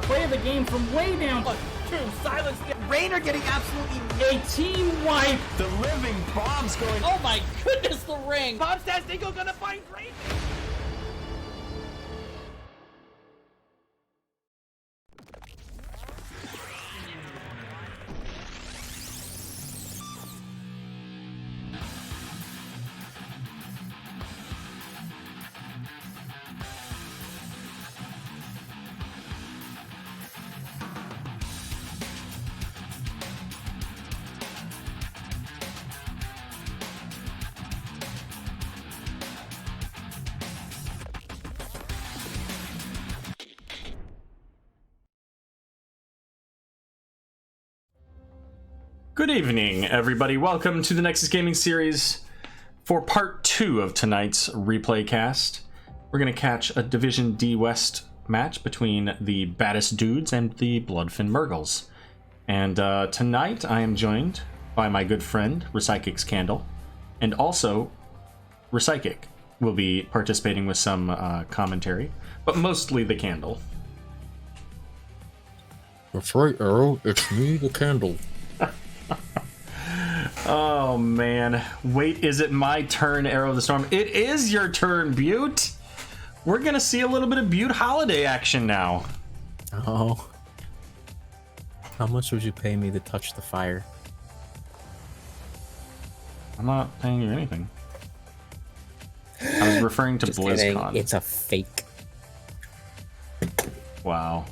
play of the game from way down. True, silence. Rain are getting absolutely A team wipe. The living bomb's going. Oh my goodness, the ring! Bob says Dingo gonna find Rain. Good evening, everybody. Welcome to the Nexus Gaming Series for part 2 of tonight's replay cast. We're going to catch a Division D West match between the Baddest Dudes and the BloodFin Mrgles. And tonight I am joined by my good friend, Recychic's Candle, and also Recychic will be participating with some commentary, but mostly the Candle. That's right, Aero. It's me, the Candle. Oh man, wait, is it my turn, Aero of the Storm? It is your turn, Butte. We're gonna see a little bit of Butte holiday action now. Oh. How much would you pay me to touch the fire? I'm not paying you anything. I was referring to Just BlizzCon. kidding. It's a fake. Wow.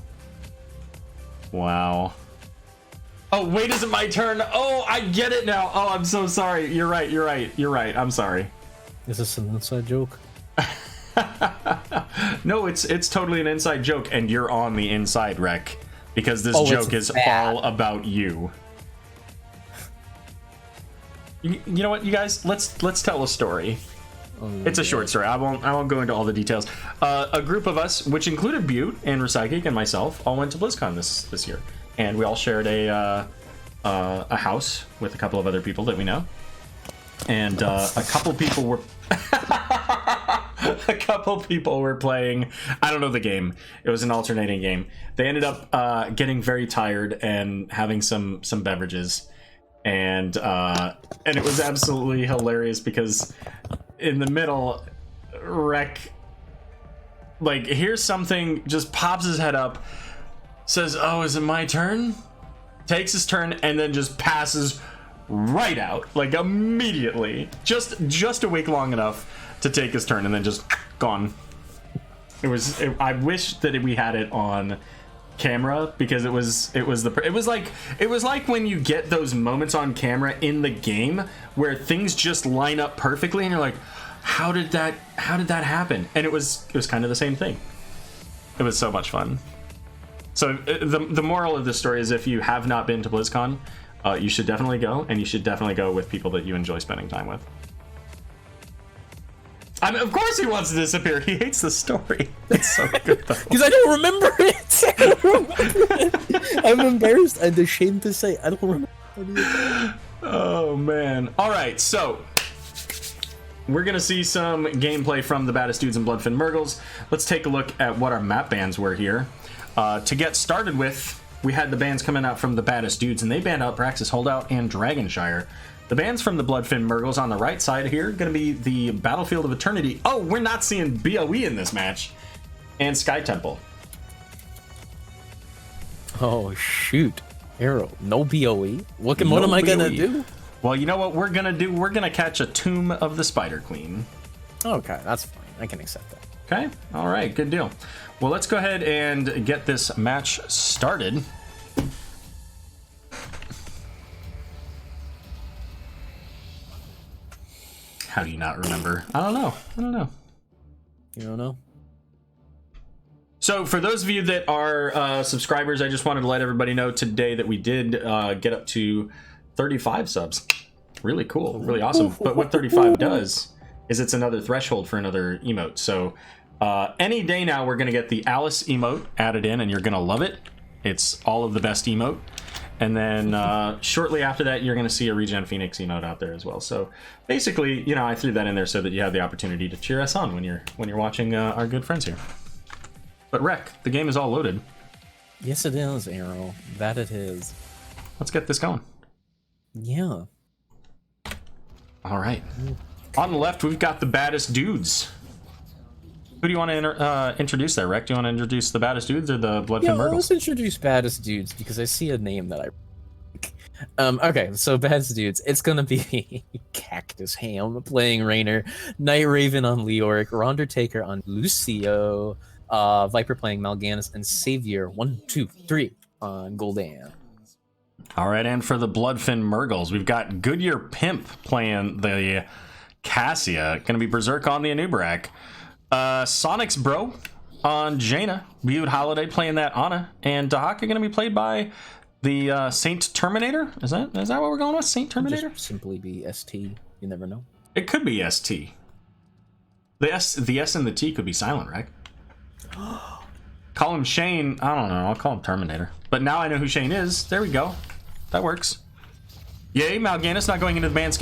Wow. Oh, wait, is it my turn? Oh, I get it now. Oh, I'm so sorry. You're right. I'm sorry. Is this an inside joke? No, it's totally an inside joke, and you're on the inside, Rec, because this joke is bad. all about you. You know what, you guys? Let's tell a story. It's a short story. I won't go into all the details. A group of us, which included Butte and Recychic and myself, all went to BlizzCon this year. And we all shared a house with a couple of other people that we know, and a couple people were playing. I don't know the game. It was an alternating game. They ended up getting very tired and having some beverages, and it was absolutely hilarious because in the middle, Rec here's something, just pops his head up. Says, oh, is it my turn? Takes his turn and then just passes right out, immediately. Just awake long enough to take his turn and then just gone. I wish that we had it on camera because it was like when you get those moments on camera in the game where things just line up perfectly and you're like, how did that happen? And it was kind of the same thing. It was so much fun. So the moral of this story is if you have not been to BlizzCon, you should definitely go, and you should definitely go with people that you enjoy spending time with. I mean, of course he wants to disappear. He hates the story. It's so good, though. Because I don't remember it! I'm embarrassed and ashamed to say I don't remember it. Oh, man. All right, so we're going to see some gameplay from the Baddest Dudes and BloodFin Mrgles. Let's take a look at what our map bans were here. To get started with, we had the bans coming out from the Baddest Dudes, and they banned out Praxis Holdout and Dragonshire. The bans from the BloodFin Mrgles on the right side here, going to be the Battlefield of Eternity. Oh, we're not seeing BOE in this match. And Sky Temple. Oh, shoot. Aero, no BOE? What am I going to do? Well, you know what we're going to do? We're going to catch a Tomb of the Spider Queen. Okay, that's fine. I can accept that. Okay, all right, good deal. Well, let's go ahead and get this match started. How do you not remember? I don't know. You don't know? So for those of you that are subscribers, I just wanted to let everybody know today that we did get up to 35 subs. Really cool, really awesome. But what 35 does is it's another threshold for another emote. So any day now we're going to get the Alice emote added in, and you're going to love it. It's all of the best emote. And then shortly after that, you're going to see a Regen Phoenix emote out there as well. So basically, you know, I threw that in there so that you have the opportunity to cheer us on when you're watching our good friends here. But Rec, the game is all loaded. Yes, it is, Aero. That it is. Let's get this going. Yeah. All right. On the left, we've got the baddest dudes. Who do you want to introduce there, Rec? Do you want to introduce the baddest dudes or the BloodFin Yeah, Mrgles? let's introduce baddest dudes because I see a name that I like. Okay, so baddest dudes, it's gonna be Cactus Ham playing Raynor, Night Raven on Leoric, Rondertaker on Lucio, Viper playing Mal'Ganis, and Savior 1, 2, 3 on Gul'dan. All right, and for the BloodFin Mrgles, we've got Goodyear Pimp playing the Cassia. Going to be Berserk on the Anubarak. Sonic's Bro on Jaina. Butte Holiday playing that Ana. And Dahaka going to be played by the Saint Terminator. Is that what we're going with? Saint Terminator? Just simply be ST. You never know. It could be ST. The S and the T could be silent, right? Call him Shane. I don't know. I'll call him Terminator. But now I know who Shane is. There we go. That works. Yay, Mal'Ganis not going into the band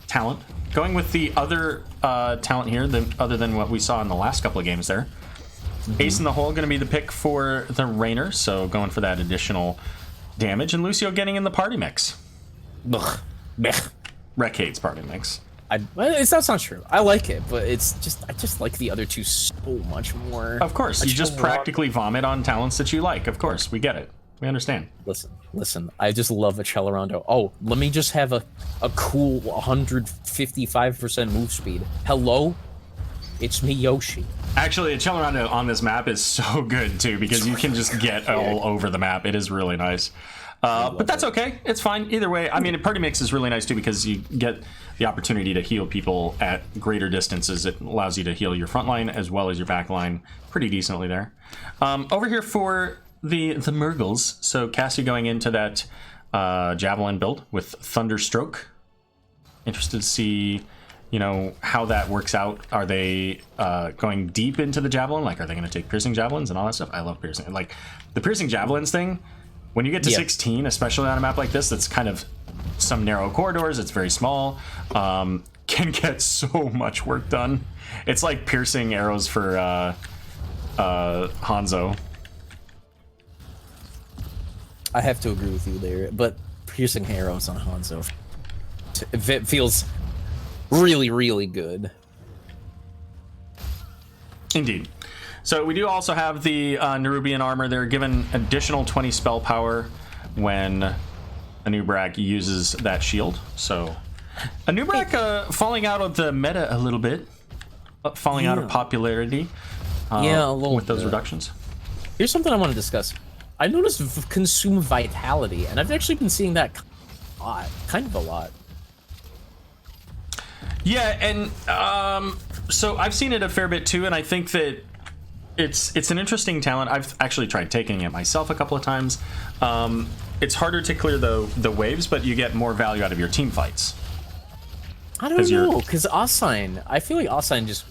talent. Going with the other talent here, other than what we saw in the last couple of games there. Ace in the hole going to be the pick for the Raynor, so going for that additional damage. And Lucio getting in the party mix. Ugh. Blech. Rec hates party mix. That's not true. I like it, but I just like the other two so much more. Of course, you just practically vomit on talents that you like. Of course, we get it. We understand. Listen. I just love a Accelerando. Oh, let me just have a cool 155% move speed. Hello, it's me, Yoshi. Actually, Accelerando on this map is so good too because you can just get all over the map. It is really nice. But that's okay. It's fine. Either way, I mean, Party Mix is really nice too because you get the opportunity to heal people at greater distances. It allows you to heal your front line as well as your back line pretty decently there. Over here for the Mrgles, so Cassie going into that Javelin build with Thunderstroke. Interested to see, how that works out. Are they going deep into the Javelin? Like, are they going to take Piercing Javelins and all that stuff? I love Piercing. Like, the Piercing Javelins thing, when you get to 16, especially on a map like this, that's kind of some narrow corridors, it's very small, can get so much work done. It's like piercing arrows for Hanzo. I have to agree with you there, but piercing arrows on Hanzo, it feels really, really good. Indeed. So we do also have the Nerubian armor. They're given additional 20 spell power when Anubarak uses that shield. So Anubarak falling out of the meta a little bit, falling out of popularity. A little with those bit. reductions. Here's something I want to discuss. I noticed consume vitality, and I've actually been seeing that kind of a lot. Yeah, and so I've seen it a fair bit too, and I think that it's an interesting talent. I've actually tried taking it myself a couple of times. It's harder to clear the waves, but you get more value out of your team fights. I don't know, because Assign, I feel like Assign just,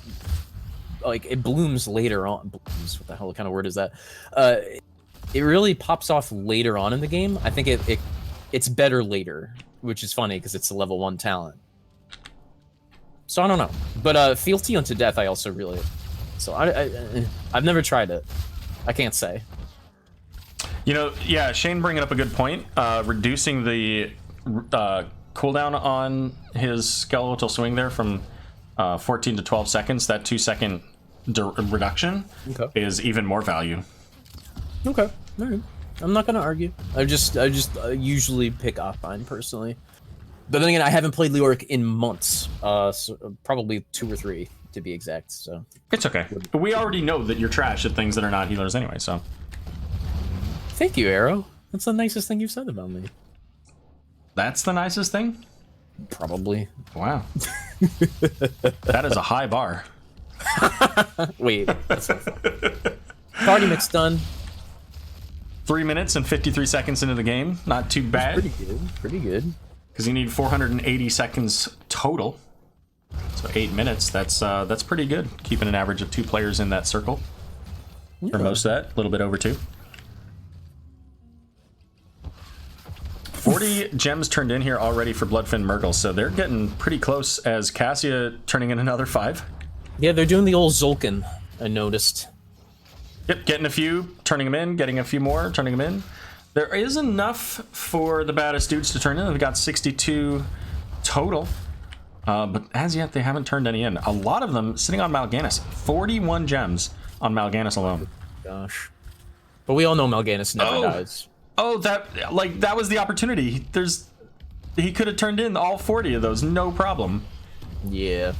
like, it blooms later on. Blooms, what the hell kind of word is that? It really pops off later on in the game. I think it's better later, which is funny because it's a level 1 talent. So I don't know, but Fealty unto Death I also really. So I've never tried it. I can't say. Yeah, Shane bringing up a good point. Reducing the cooldown on his skeletal swing there from 14 to 12 seconds. That 2-second reduction is even more value. Okay, all right. I'm not gonna argue. I just usually pick Offline personally. But then again, I haven't played Leoric in months. So probably 2 or 3 to be exact. So it's okay. We already know that you're trash at things that are not healers anyway. So thank you, Aero. That's the nicest thing you've said about me. That's the nicest thing? Probably. Wow. That is a high bar. Wait. That's not fun. Party mix done. 3 minutes and 53 seconds into the game. Not too bad. That's pretty good. Pretty good. Because you need 480 seconds total. So 8 minutes. That's pretty good. Keeping an average of 2 players in that circle. Yeah. For most of that. A little bit over 2. 40 gems turned in here already for BloodFin Mrgles, so they're getting pretty close as Cassia turning in another 5. Yeah, they're doing the old Zolkin, I noticed. Yep, getting a few, turning them in, getting a few more, turning them in. There is enough for the baddest dudes to turn in. They've got 62 total. But as yet, they haven't turned any in. A lot of them sitting on Mrgles. 41 gems on Mrgles alone. Gosh. But we all know Mrgles never dies. Oh, that was the opportunity. He could have turned in all 40 of those, no problem. Yeah.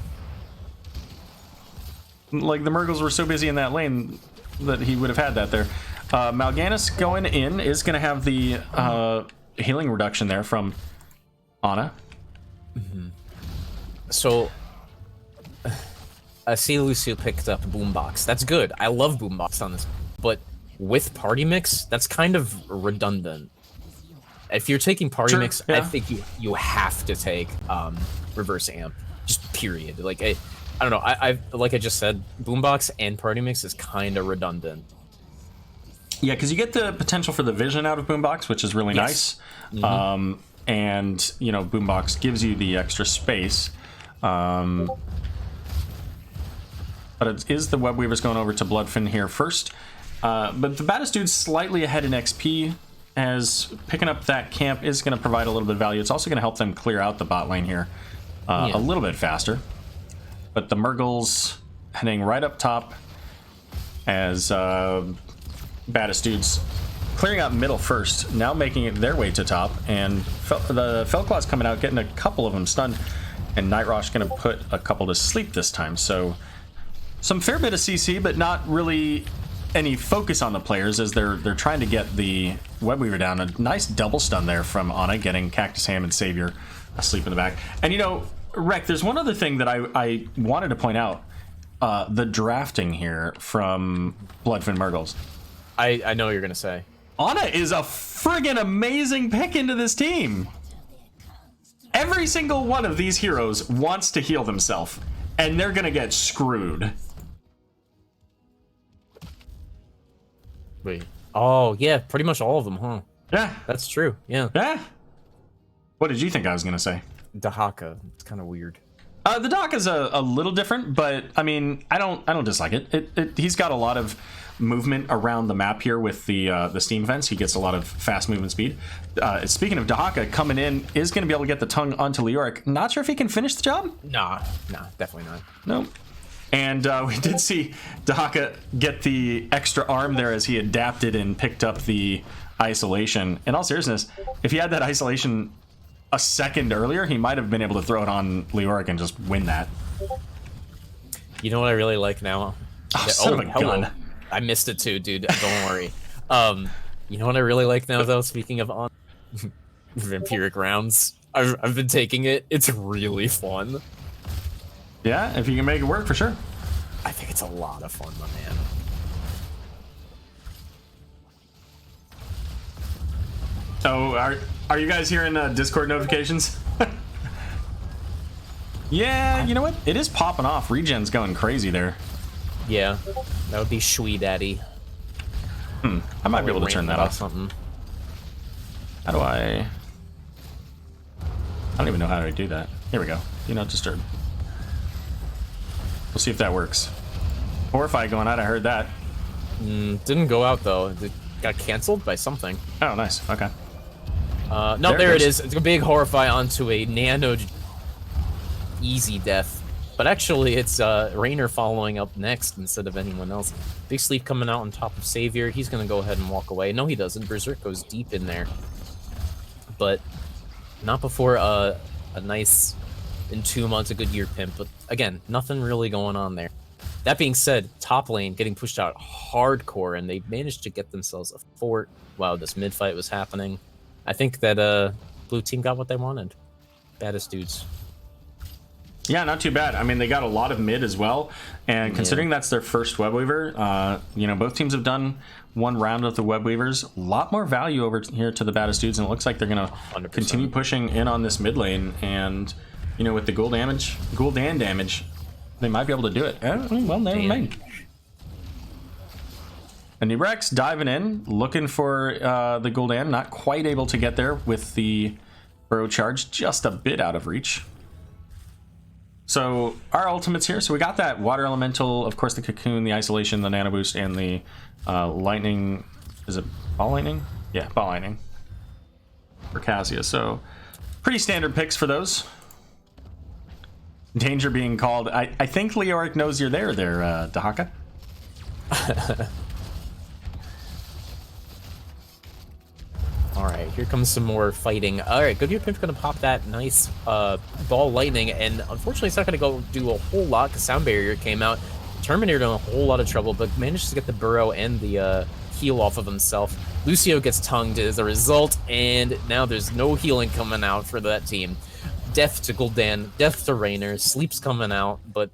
Like, the Mrgles were so busy in that lane that he would have had that there. Mrgles going in is going to have the healing reduction there from Ana. So, I see Lucio picked up Boombox. That's good. I love Boombox on this. But with Party Mix, that's kind of redundant. If you're taking Party Mix, I think you have to take Reverse Amp. Just period. Like, I don't know. I like I just said, Boombox and Party Mix is kind of redundant. Yeah, because you get the potential for the vision out of Boombox, which is really nice. And, you know, Boombox gives you the extra space. But it is the Web Weavers going over to BloodFin here first. But the baddest dude's slightly ahead in XP, as picking up that camp is going to provide a little bit of value. It's also going to help them clear out the bot lane here a little bit faster. But the Mrgles heading right up top as baddest dudes clearing out middle first, now making it their way to top. And the Felclaw's coming out, getting a couple of them stunned. And Nightrosh going to put a couple to sleep this time. So some fair bit of CC, but not really any focus on the players as they're trying to get the Web Weaver down. A nice double stun there from Ana, getting Cactus Ham and Savior asleep in the back. And you know, Rek, there's one other thing that I wanted to point out. The drafting here from BloodFin Mrgles. I know what you're going to say. Ana is a friggin' amazing pick into this team. Every single one of these heroes wants to heal themselves, and they're gonna get screwed. Wait. Oh, yeah, pretty much all of them, huh? Yeah. That's true, yeah. Yeah. What did you think I was gonna say? Dahaka. It's kind of weird. The Dahaka's a little different, but I mean, I don't dislike it. He's got a lot of movement around the map here with the steam vents. He gets a lot of fast movement speed. Speaking of Dahaka, coming in is going to be able to get the tongue onto Leoric. Not sure if he can finish the job. Nah, definitely not. No. And we did see Dahaka get the extra arm there as he adapted and picked up the isolation. In all seriousness, if he had that isolation a second earlier, he might have been able to throw it on Leoric and just win that. You know what I really like now? Son of a gun. I missed it too, dude. Don't worry. You know what I really like now, though? Speaking of on Vampiric rounds, I've been taking it. It's really fun. Yeah, if you can make it work, for sure. I think it's a lot of fun, my man. Oh, are you guys hearing Discord notifications? Yeah, you know what? It is popping off. Regen's going crazy there. Yeah, that would be Shui Daddy. I might be able to turn that off. Something. How do I don't even know how to do that. Here we go. Do not disturb. We'll see if that works. Horrify going out. I heard that. Didn't go out though. It got canceled by something. Oh, nice. Okay. No, there it is. It's a big Horrify onto a nano easy death. But actually, it's Raynor following up next instead of anyone else. Big Sleep coming out on top of Savior. He's going to go ahead and walk away. No, he doesn't. Berserk goes deep in there. But not before a nice, in 2 months, a good year pimp. But again, nothing really going on there. That being said, top lane getting pushed out hardcore, and they managed to get themselves a fort while this mid fight was happening. I think that blue team got what they wanted. Baddest dudes. Yeah, not too bad. I mean, they got a lot of mid as well, and considering that's their first Web Weaver, you know, both teams have done one round of the Web Weavers. A lot more value over here to the baddest dudes, and it looks like they're gonna 100%. continue pushing in on this mid lane. And you know, with the Gul'dan damage, they might be able to do it. Well, never mind. And Rex diving in, looking for the Gul'dan, not quite able to get there with the burrow charge, just a bit out of reach. So our ultimates here. So we got that water elemental, of course, the cocoon, the isolation, the nano boost, and the lightning. Is it ball lightning? Yeah, ball lightning for Cassia. So pretty standard picks for those. Danger being called. I think Leoric knows you're there, Dahaka. Alright, here comes some more fighting. Alright, Goodyear Pimp's gonna pop that nice ball lightning, and unfortunately it's not gonna go do a whole lot because Sound Barrier came out. Terminator in a whole lot of trouble, but manages to get the burrow and the heal off of himself. Lucio gets tongued as a result, and now there's no healing coming out for that team. Death to Gul'dan, death to Raynor, sleep's coming out, but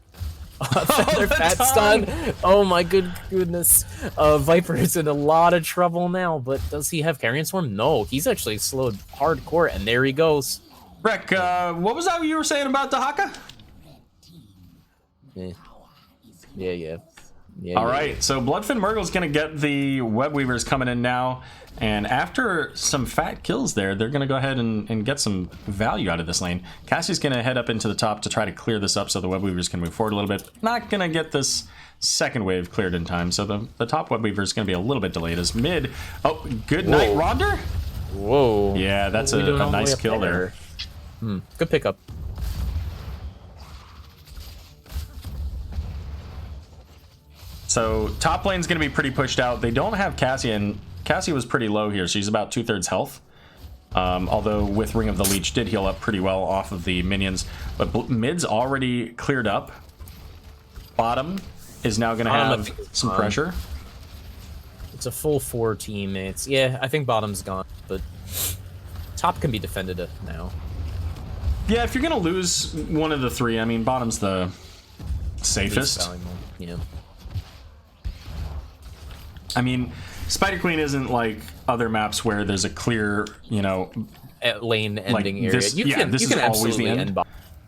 Feather Fat Stun. Oh my goodness. Viper is in a lot of trouble now, but does he have Carrion Swarm? No, he's actually slowed hardcore, and there he goes. Rek, what was that you were saying about Dahaka? Yeah. All right, so BloodFin Mrgles gonna get the Web Weavers coming in now, and after some fat kills there, they're gonna go ahead and get some value out of this lane. Cassie's gonna head up into the top to try to clear this up so the Web Weavers can move forward a little bit. Not gonna get this second wave cleared in time, so the top Web Weaver is gonna be a little bit delayed as mid. Oh, good night, Ronder. Whoa. Yeah, that's a nice kill there. Good pickup. So top lane's going to be pretty pushed out. They don't have Cassie, and Cassie was pretty low here. She's about 2/3 health. Although with Ring of the Leech did heal up pretty well off of the minions. But mid's already cleared up. Bottom is now going to have some pressure. It's a full 4 teammates. Yeah, I think bottom's gone, but top can be defended now. Yeah, if you're going to lose one of the 3, I mean, bottom's the safest. Yeah. I mean, Spider Queen isn't like other maps where there's a clear, lane ending area. This, You can always the end.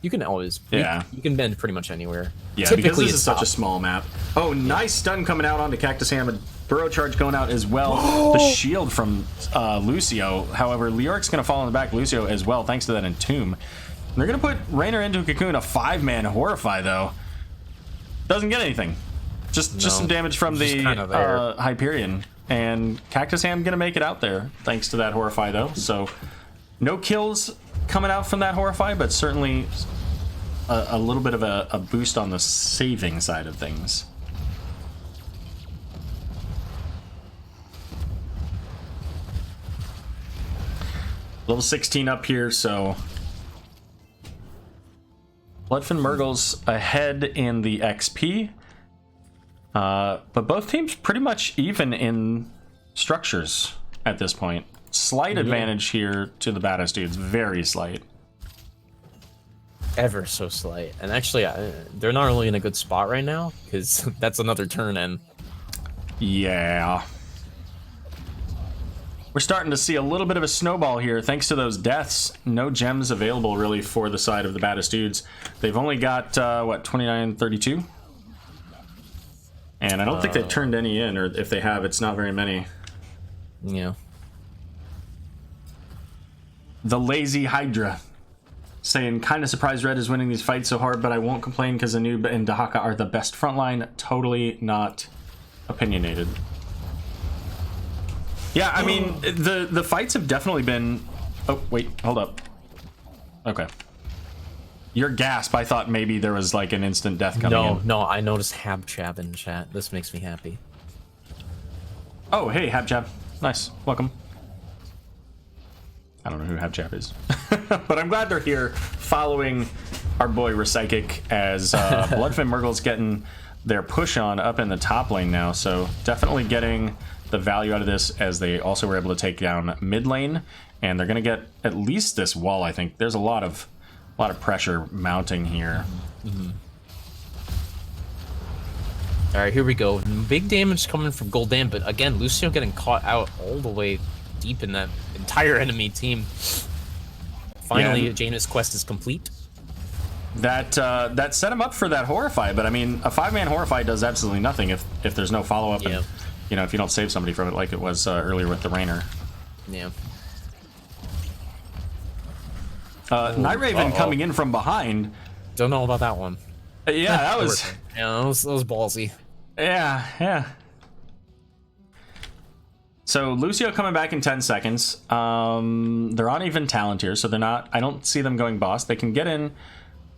You can always. Yeah. You can bend pretty much anywhere. Yeah, typically because this is such a small map. Oh, nice stun coming out onto Cactus Ham. A burrow charge going out as well. The shield from Lucio. However, Leoric's going to fall in the back Lucio as well, thanks to that Entomb. And they're going to put Raynor into a Cocoon, a 5-man Horrify, though. Doesn't get anything. Just some damage from the Hyperion. And Cactus Ham gonna make it out there, thanks to that Horrify, though. So, no kills coming out from that Horrify, but certainly a little bit of a boost on the saving side of things. Level 16 up here, so BloodFin Mrgles ahead in the XP. But both teams pretty much even in structures at this point. Slight advantage here to the Baddest dudes. Very slight. Ever so slight. And actually, they're not really in a good spot right now, because that's another turn in. Yeah. We're starting to see a little bit of a snowball here thanks to those deaths. No gems available really for the side of the Baddest dudes. They've only got, 29, 32? And I don't think they've turned any in, or if they have, it's not very many. Yeah. The Lazy Hydra saying, kind of surprised Red is winning these fights so hard, but I won't complain because Anub and Dahaka are the best frontline. Totally not opinionated. Yeah, I mean, the fights have definitely been... Oh, wait, hold up. Okay. Your gasp, I thought maybe there was like an instant death coming in. No, I noticed Habchab in chat. This makes me happy. Oh, hey, Habchab. Nice. Welcome. I don't know who Habchab is. But I'm glad they're here following our boy Recychic as BloodFin Mrgles getting their push on up in the top lane now. So definitely getting the value out of this as they also were able to take down mid lane. And they're going to get at least this wall, I think. There's a lot of pressure mounting here. All right, here we go. Big damage coming from Gul'dan, but again, Lucio getting caught out all the way deep in that entire enemy team. Finally, Janus' quest is complete. That set him up for that Horrify, but I mean, a 5-man Horrify does absolutely nothing if there's no follow-up and, if you don't save somebody from it like it was earlier with the Raynor. Yeah. Night Raven coming in from behind. Don't know about that one. Yeah, that was... Yeah, that was ballsy. Yeah. So Lucio coming back in 10 seconds. They're on even talent here, so they're not... I don't see them going boss. They can get in,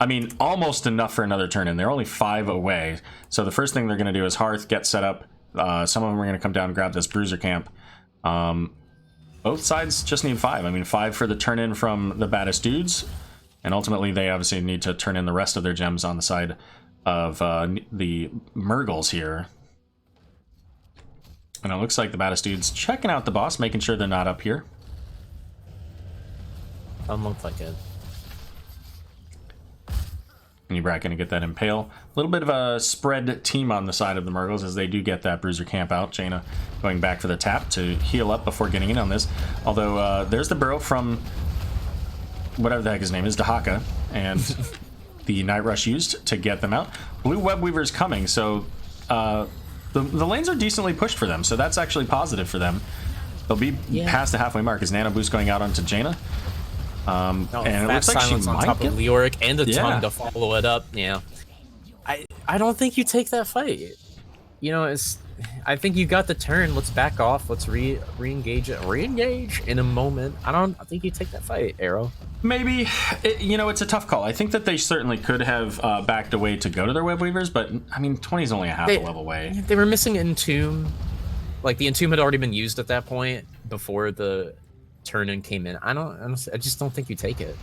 I mean, almost enough for another turn in. They're only 5 away. So the first thing they're going to do is Hearth, get set up. Some of them are going to come down and grab this bruiser camp. Both sides just need 5. I mean, 5 for the turn in from the Baddest dudes. And ultimately, they obviously need to turn in the rest of their gems on the side of the Mrgles here. And it looks like the Baddest dudes checking out the boss, making sure they're not up here. Doesn't look like it. And Nubrak going to get that Impale. A little bit of a spread team on the side of the Mrgles as they do get that Bruiser camp out. Jaina going back for the tap to heal up before getting in on this. Although there's the burrow from whatever the heck his name is, Dahaka, and the Night Rush used to get them out. Blue Web Weaver's coming, so the lanes are decently pushed for them, so that's actually positive for them. They'll be past the halfway mark. Is Nano Boost going out onto Jaina? And it looks like she on might top get... of Leoric and the tongue to follow it up. Yeah, I don't think you take that fight. You know, I think you got the turn. Let's back off. Let's re-engage in a moment. I think you take that fight, Aero. Maybe. It's a tough call. I think that they certainly could have backed away to go to their Web Weavers, but I mean, 20 is only a half a level away. They were missing Entomb. Like the Entomb had already been used at that point before the turn-in came in. I just don't think you take it.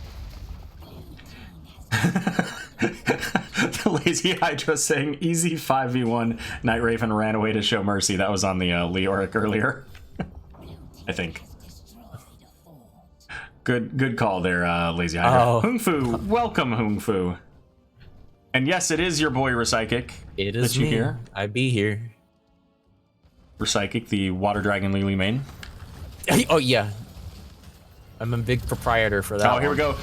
The Lazy Hydra saying easy 5v1. Night Raven ran away to show mercy. That was on the Leoric earlier. I think. Good call there, Lazy Hydra. Oh. Hung Fu, welcome Hung Fu. And yes, it is your boy Recychic. It is that you hear. I be here. Recychic, the Water Dragon Lily main. Oh yeah. I'm a big proprietor for that. Oh, here we go.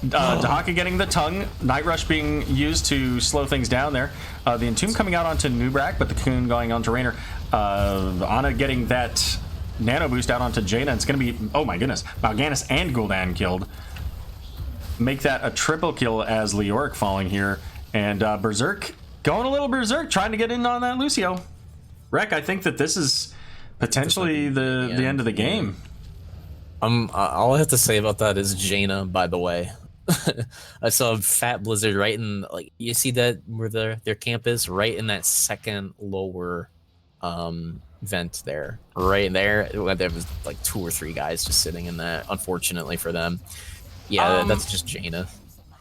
Dahaka getting the tongue. Night Rush being used to slow things down there. The Entomb coming out onto Nubrak, but the Coon going onto Raynor. Ana getting that Nano Boost out onto Jaina. It's going to be, oh my goodness, Mal'Ganis and Gul'dan killed. Make that a triple kill as Leoric falling here. And Berserk going a little Berserk, trying to get in on that Lucio. Rek, I think that this is potentially the end of the game. All I have to say about that is Jaina, by the way. I saw a fat blizzard right in, like, you see that where their camp is, right in that second lower vent there, right there. There was like 2 or 3 guys just sitting in that, unfortunately for them. Yeah, that's just Jaina.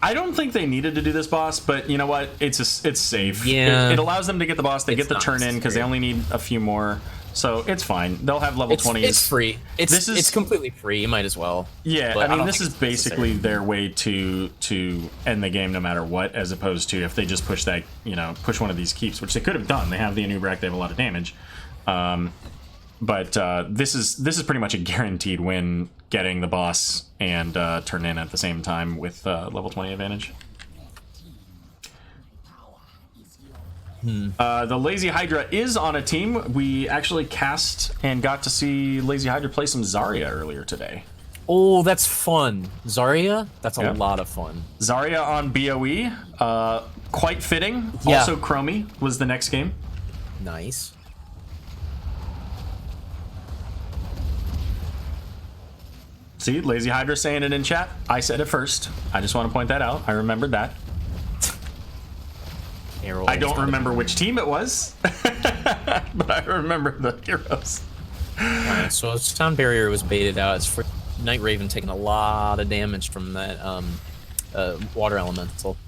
I don't think they needed to do this boss, but you know what? It's safe. Yeah, it allows them to get the boss. They get the turn in because they only need a few more. So it's fine. They'll have level 20s. It's free. It's completely free. You might as well. Yeah, I mean, this is basically their way to end the game no matter what, as opposed to if they just push that, push one of these keeps, which they could have done. They have the Anubrak. They have a lot of damage. But this is pretty much a guaranteed win, getting the boss and turn in at the same time with level 20 advantage. The Lazy Hydra is on a team. We actually cast and got to see Lazy Hydra play some Zarya earlier today. Oh, that's fun. Zarya? That's a lot of fun. Zarya on BOE. Quite fitting. Yeah. Also, Chromie was the next game. Nice. See, Lazy Hydra saying it in chat. I said it first. I just want to point that out. I remembered that. I don't remember which team it was, but I remember the heroes. Alright, so Sound Barrier was baited out. It's for Night Raven taking a lot of damage from that water elemental.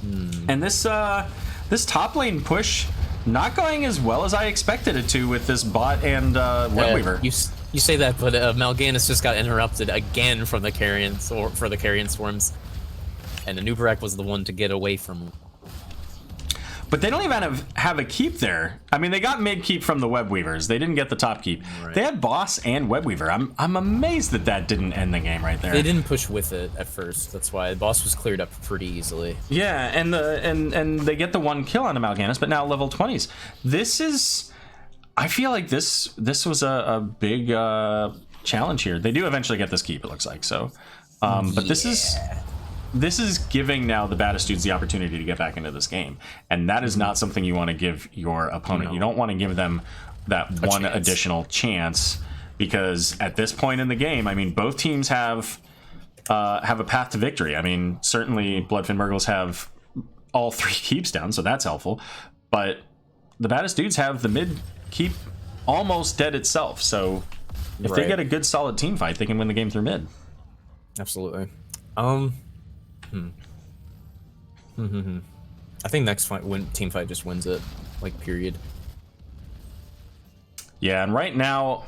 And this top lane push not going as well as I expected it to with this bot and Web Weaver. You say that, but Mal'Ganis just got interrupted again from the Carrion Swarms, and Anubrak was the one to get away from. But they don't even have a keep there. I mean, they got mid keep from the Web Weavers. They didn't get the top keep. Right. They had boss and Web Weaver. I'm amazed that didn't end the game right there. They didn't push with it at first. That's why the boss was cleared up pretty easily. Yeah, and they get the 1 kill on the Mal'Ganis, but now level 20s. This is, I feel like this was a big challenge here. They do eventually get this keep, it looks like. So, but this is this is giving now the Baddest dudes the opportunity to get back into this game, and that is not something you want to give your opponent. You don't want to give them that one additional chance, because at this point in the game, I mean, both teams have a path to victory. I mean, certainly BloodFin Mrgles have all 3 keeps down, so that's helpful, but the Baddest dudes have the mid keep almost dead itself, so if they get a good solid team fight, they can win the game through mid. Absolutely. I think next fight, team fight just wins it, like, period. Yeah, and right now,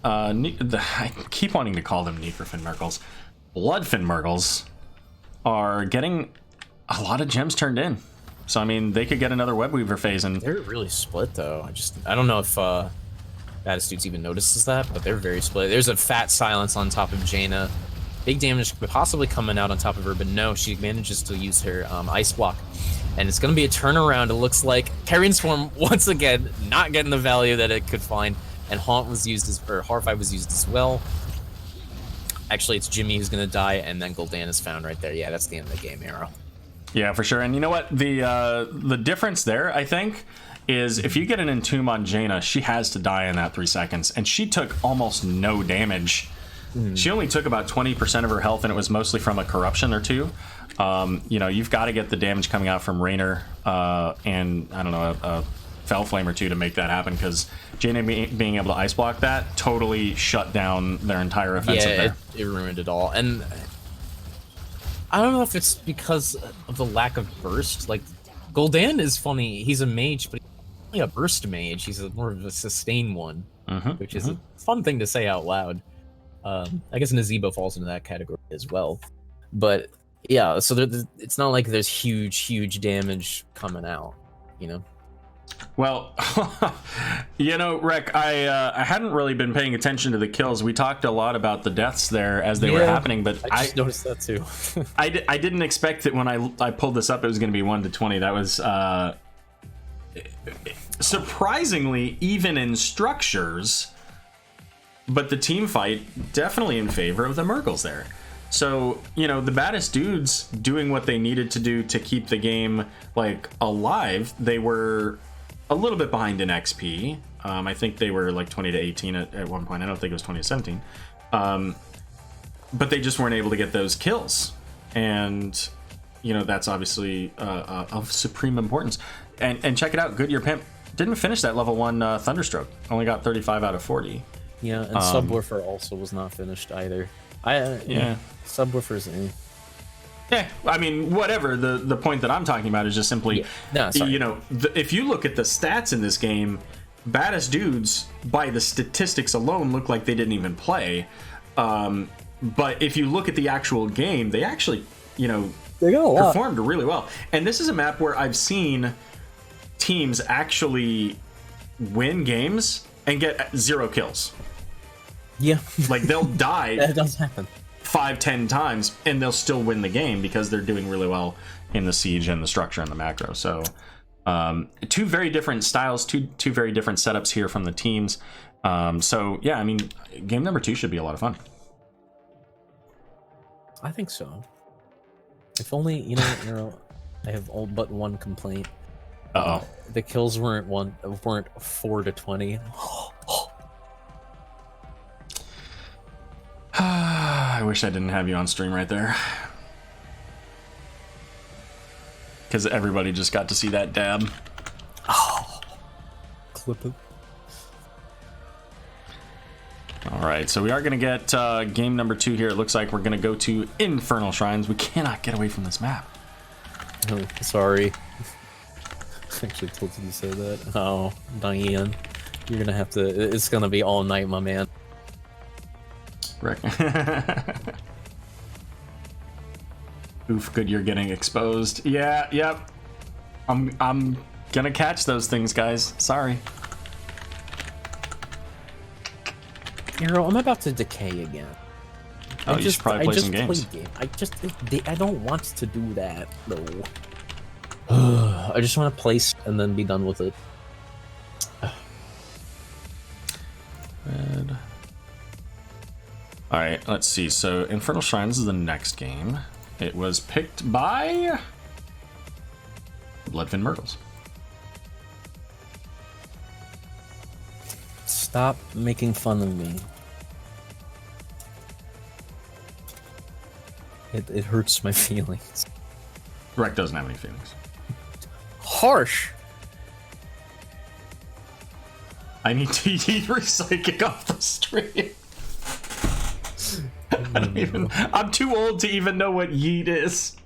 I keep wanting to call them Necrofin Mrgles. BloodFin Mrgles are getting a lot of gems turned in. So, I mean, they could get another Webweaver phase. And they're really split, though. I don't know if Baddest Dudes even notices that, but they're very split. There's a fat silence on top of Jaina. Big damage possibly coming out on top of her, but no, she manages to use her Ice Block. And it's going to be a turnaround. It looks like Carrion Swarm, once again, not getting the value that it could find. And Haunt was used or Horrify was used as well. Actually, it's Jimmy who's going to die, and then Gul'dan is found right there. Yeah, that's the end of the game, Aero. Yeah, for sure. And you know what? The difference there, I think, is if you get an Entomb on Jaina, she has to die in that 3 seconds. And she took almost no damage. She only took about 20% of her health, and it was mostly from a corruption or two. You know, you've got to get the damage coming out from Raynor and, I don't know, a Fell Flame or two to make that happen, because Jaina being able to Ice Block that totally shut down their entire offensive there. It ruined it all. And I don't know if it's because of the lack of burst. Like, Gul'dan is funny. He's a mage, but he's only a burst mage. He's more of a sustain one, which is a fun thing to say out loud. I guess Nazeebo falls into that category as well. But yeah, so it's not like there's huge damage coming out, you know? Well, you know, Rek, I hadn't really been paying attention to the kills. We talked a lot about the deaths there as they were happening, but I just noticed that too. I didn't expect that when I pulled this up, it was going to be 1 to 20. That was surprisingly even in structures, but the team fight definitely in favor of the Mrgles there. So, you know, the Baddest dudes doing what they needed to do to keep the game, like, alive. They were a little bit behind in XP. I think they were like 20 to 18 at one point. I don't think it was 20 to 17. But they just weren't able to get those kills. And, you know, that's obviously of supreme importance. And check it out, Goodyear Pimp didn't finish that level 1 Thunderstroke. Only got 35 out of 40. Yeah, and Subwoofer also was not finished either. Subwoofer's Yeah, I mean, whatever. The point that I'm talking about is just simply, you know, if you look at the stats in this game, Baddest dudes, by the statistics alone, look like they didn't even play. But if you look at the actual game, they actually, you know, they got a lot. Performed really well. And this is a map where I've seen teams actually win games and get 0 kills. Yeah. Like, they'll die. That does happen. 5-10 times and they'll still win the game because they're doing really well in the siege and the structure and the macro. So 2 very different styles, two very different setups here from the teams. So yeah, I mean, game number 2 should be a lot of fun. I think so. If only, you know, I have all but one complaint. The kills weren't 4 to 20. I wish I didn't have you on stream right there, because everybody just got to see that dab. Oh, clip it. All right, so we are going to get game number 2 here. It looks like we're going to go to Infernal Shrines. We cannot get away from this map. Oh, sorry. I actually told you to say that. Oh, Diane, you're going to have to. It's going to be all night, my man. Oof, good, you're getting exposed. Yeah, yep. I'm gonna catch those things, guys. Sorry. Aero, I'm about to decay again. Oh, you should probably play some games. I don't want to do that, though. I just want to place and then be done with it. Red. All right, let's see. So Infernal Shrines is the next game. It was picked by BloodFin Mrgles. Stop making fun of me. It hurts my feelings. Rec doesn't have any feelings. Harsh. I need to eat Recychic off the stream. I'm too old to even know what yeet is.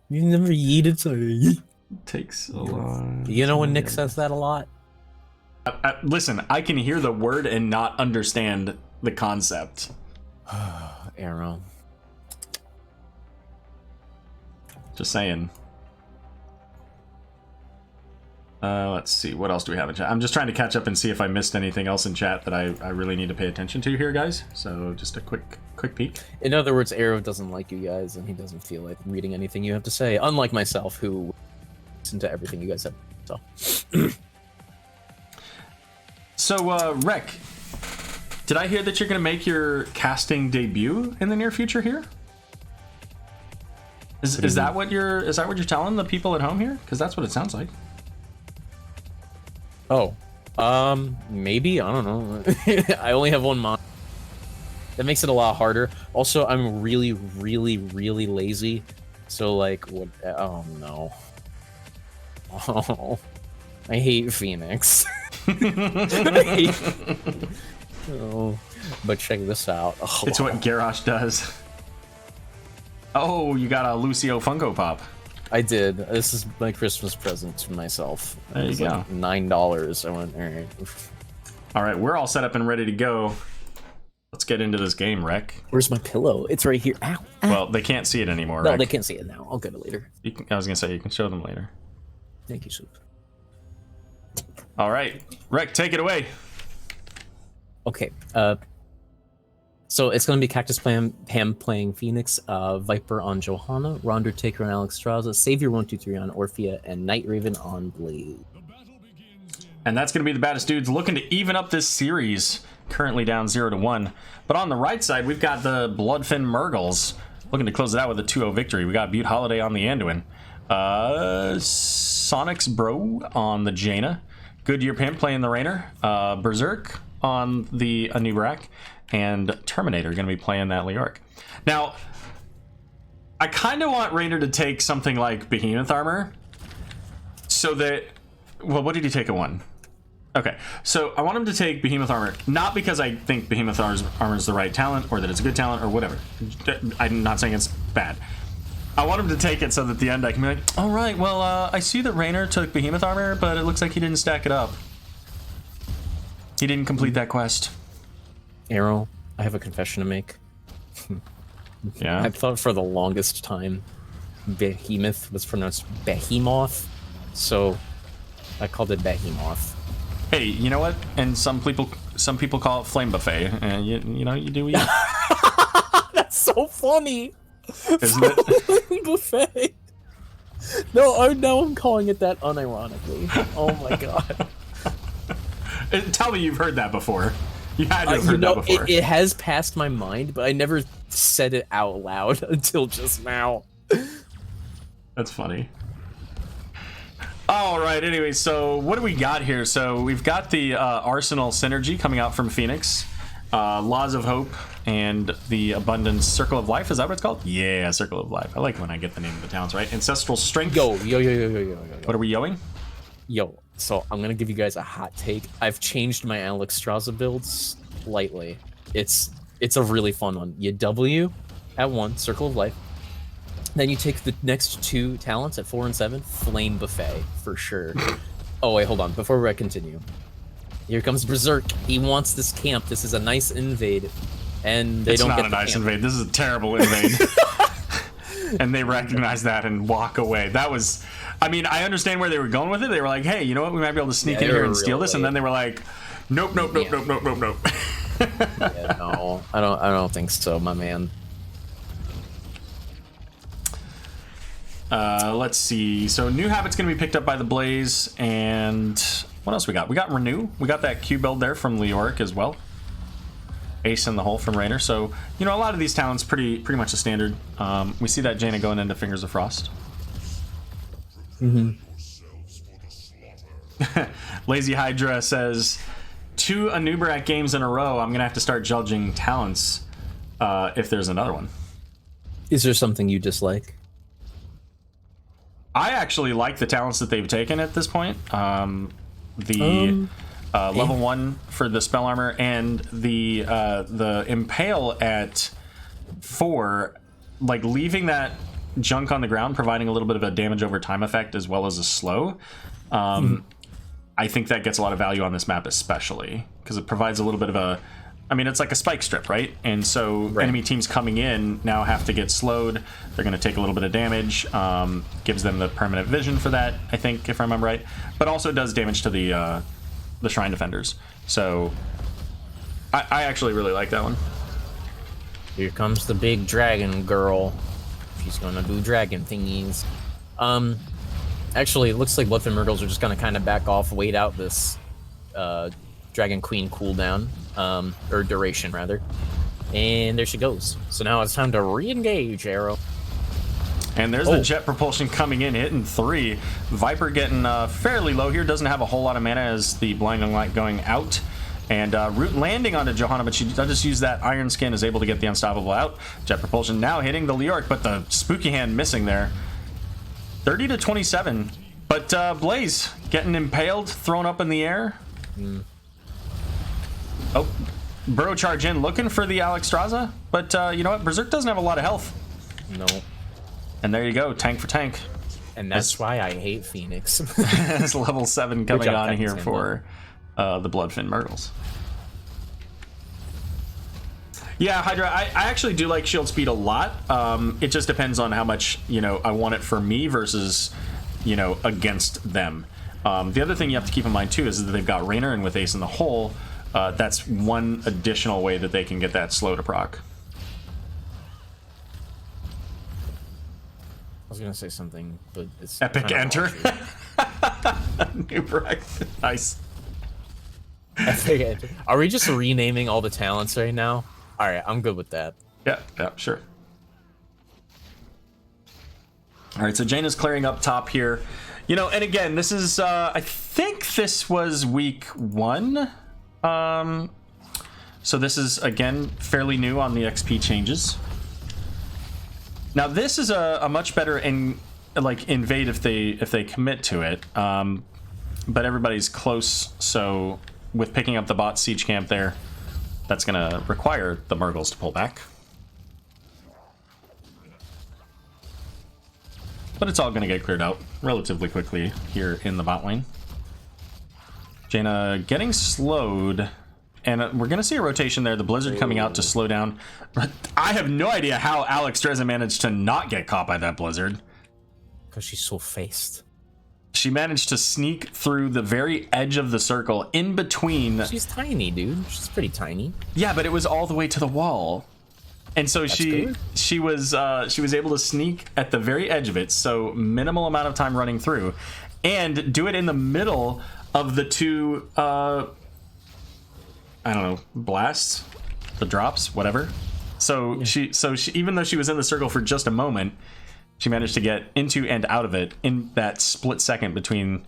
You never yeeted, so yeet. Takes a long. You know when Nick says that a lot? Listen, I can hear the word and not understand the concept. Aero. Just saying. Let's see. What else do we have in chat? I'm just trying to catch up and see if I missed anything else in chat that I really need to pay attention to here, guys. So just a quick peek. In other words, Aero doesn't like you guys, and he doesn't feel like reading anything you have to say. Unlike myself, who listen to everything you guys have. So, Rec, did I hear that you're going to make your casting debut in the near future here? Is that what you're telling the people at home here? Because that's what it sounds like. Oh, maybe, I don't know. I only have one mod. That makes it a lot harder. Also, I'm really, really, really lazy. So, like, what? Oh no. Oh, I hate Phoenix. Oh, but check this out. Oh, It's what Garrosh does. Oh, you got a Lucio Funko Pop. I did. This is my Christmas present to myself. There you go. Like $9. I went, all right. All right, we're all set up and ready to go. Let's get into this game, Rec. Where's my pillow? It's right here. Ow. Ow. Well, they can't see it anymore, No, Rec. they can't see it now. I'll get it later. I was going to say, you can show them later. Thank you, Soup. All right, Rec, take it away. Okay. So it's going to be Cactus Pam playing Phoenix, Viper on Johanna, Rondertaker on Alexstrasza, Savior 123 on Orphea, and Night Raven on Blaze. And that's going to be the Baddest Dudes looking to even up this series, currently down 0-1. But on the right side, we've got the BloodFin Mrgles looking to close it out with a 2-0 victory. We got Butte Holiday on the Anduin, Sonic's Bro on the Jaina, Goodyear Pimp playing the Rainer, Berserk on the Anubarak, and Terminator going to be playing that Leoric. Now, I kind of want Rainer to take something like Behemoth Armor, so that... Well, what did he take at 1? Okay, so I want him to take Behemoth Armor, not because I think Behemoth Armor is the right talent, or that it's a good talent, or whatever. I'm not saying it's bad. I want him to take it so that at the end I can be like, all right, well, I see that Rainer took Behemoth Armor, but it looks like he didn't stack it up. He didn't complete that quest. Aero, I have a confession to make. Yeah? I thought for the longest time Behemoth was pronounced Behemoth, so I called it Behemoth. Hey, you know what? And some people call it Flame Buffet. You know, you do you. That's so funny. Isn't it? Buffet. No, now I'm calling it that unironically. Oh my god. Tell me you've heard that before. You had to have heard that before. It has passed my mind, but I never said it out loud until just now. That's funny. All right, anyway, so what do we got here? So we've got the Arsenal Synergy coming out from Phoenix, Laws of Hope, and the Abundance Circle of Life. Is that what it's called? Yeah, Circle of Life. I like when I get the name of the towns right. Ancestral Strength. Yo. What are we yoing? Yo, so I'm gonna give you guys a hot take. I've changed my Alexstrasza build slightly. It's a really fun one. You W at 1, Circle of Life. Then you take the next 2 talents at 4 and 7, Flame Buffet, for sure. Oh, wait, hold on. Before I continue. Here comes Berserk. He wants this camp. This is a nice invade. And they don't get the camp. It's not a nice invade. This is a terrible invade. And they recognize that and walk away. That was... I mean, I understand where they were going with it. They were like, hey, you know what? We might be able to sneak in here and steal this. And then they were like, nope. Yeah, no, I don't think so, my man. Let's see. So New Habit's going to be picked up by the Blaze, and what else we got? We got Renew. We got that Q build there from Leoric as well. Ace in the hole from Raynor. So, you know, a lot of these talents pretty much a standard. We see that Jaina going into Fingers of Frost. Lazy Hydra says, 2 Anubarak games in a row, I'm going to have to start judging talents if there's another one. Is there something you dislike? I actually like the talents that they've taken at this point. Level 1 for the spell armor and the impale at 4, like leaving that junk on the ground, providing a little bit of a damage over time effect as well as a slow. I think that gets a lot of value on this map, especially because it provides a little bit of a, I mean, it's like a spike strip, right? And so enemy teams coming in now have to get slowed. They're going to take a little bit of damage. Gives them the permanent vision for that, I think, if I remember right. But also does damage to the Shrine Defenders. So I actually really like that one. Here comes the big dragon girl. She's going to do dragon thingies. Actually, it looks like BloodFin Mrgles are just going to kind of back off, wait out this Dragon Queen cooldown, or duration, rather. And there she goes. So now it's time to re-engage, Aero. And there's the jet propulsion coming in, hitting 3. Viper getting fairly low here. Doesn't have a whole lot of mana as the blinding light going out. And Root landing onto Johanna, but she does just use that Iron Skin, is able to get the Unstoppable out. Jet propulsion now hitting the Leoric, but the Spooky Hand missing there. 30 to 27. But Blaze getting impaled, thrown up in the air. Oh, Burrow charge in, looking for the Alexstrasza. But you know what? Berserk doesn't have a lot of health. No. And there you go, tank for tank. And that's why I hate Phoenix. It's level 7 coming job, on here Phoenix, for the BloodFin Mrgles. Yeah, Hydra, I actually do like shield speed a lot. It just depends on how much, you know, I want it for me versus, you know, against them. The other thing you have to keep in mind, too, is that they've got Raynor, and with Ace in the hole, that's one additional way that they can get that slow to proc. I was gonna say something, but it's Epic kind enter. of New break. Nice. Epic enter. Are we just renaming all the talents right now? All right, I'm good with that. Yeah, sure. All right, so Jaina's clearing up top here. You know, and again, this is, I think this was week 1. So this is, again, fairly new on the XP changes. Now, this is a much better invade if they commit to it. But everybody's close, so with picking up the bot siege camp there, that's going to require the Mrgles to pull back. But it's all going to get cleared out relatively quickly here in the bot lane. Jaina getting slowed, and we're going to see a rotation there. The Blizzard coming out to slow down. I have no idea how Alexstrasza managed to not get caught by that Blizzard. Because she's so faced. She managed to sneak through the very edge of the circle in between. She's tiny, dude. She's pretty tiny. Yeah, but it was all the way to the wall. And so she was able to sneak at the very edge of it, so minimal amount of time running through, and do it in the middle of the 2 I don't know, blasts, the drops, whatever. So yeah. she even though she was in the circle for just a moment, she managed to get into and out of it in that split second between.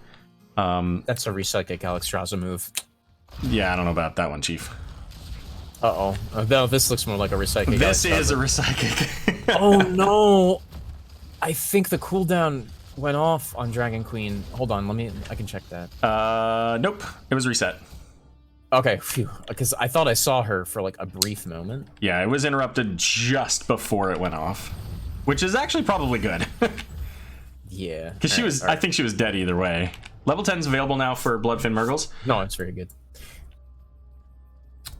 That's a Recychic Alexstrasza move. Yeah, I don't know about that one, Chief. Uh-oh. No, this looks more like a Recychic. This is a Recychic. Oh, no. I think the cooldown went off on Dragon Queen. Hold on, I can check that. Nope. It was reset. Okay, phew. Because I thought I saw her for like a brief moment. Yeah, it was interrupted just before it went off, which is actually probably good. Yeah. Because she was, I think she was dead either way. Level 10 is available now for BloodFin Mrgles. No, it's very good.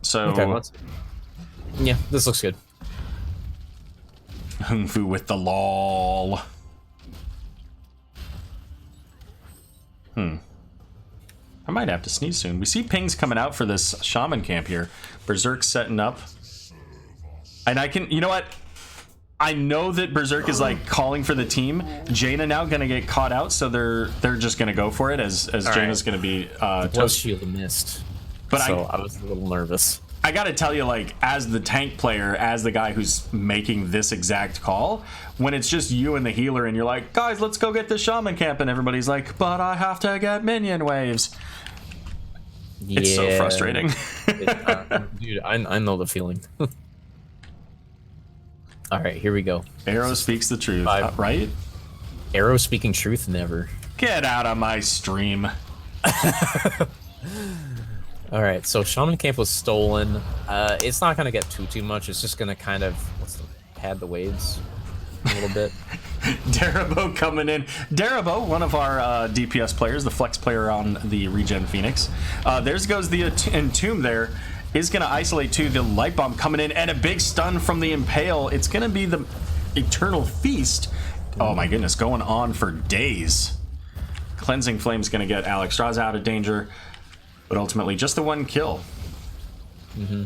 So, okay, yeah, this looks good. Hung Fu with the lol. I might have to sneeze soon. We see pings coming out for this shaman camp here. Berserk setting up. And I can, you know what? I know that Berserk is like calling for the team. Jaina now gonna get caught out, so they're just gonna go for it as Jaina's gonna be Was shield missed. But so I was a little nervous. I gotta tell you, like, as the tank player, as the guy who's making this exact call, when it's just you and the healer and you're like, guys, let's go get the shaman camp, and everybody's like, but I have to get minion waves. Yeah. It's so frustrating. Dude, I know the feeling. All right, here we go. Aero speaks the truth, right? Aero speaking truth, never. Get out of my stream. All right, so shaman camp was stolen. It's not gonna get too much. It's just gonna kind of pad the waves a little bit. Darabo coming in. Darabo, one of our DPS players, the flex player on the Regen Phoenix. There goes the Entomb there. Is going to isolate too. The Light Bomb coming in and a big stun from the Impale. It's going to be the Eternal Feast. Oh my goodness, going on for days. Cleansing Flame's going to get Alexstrasza out of danger, but ultimately just the one kill. All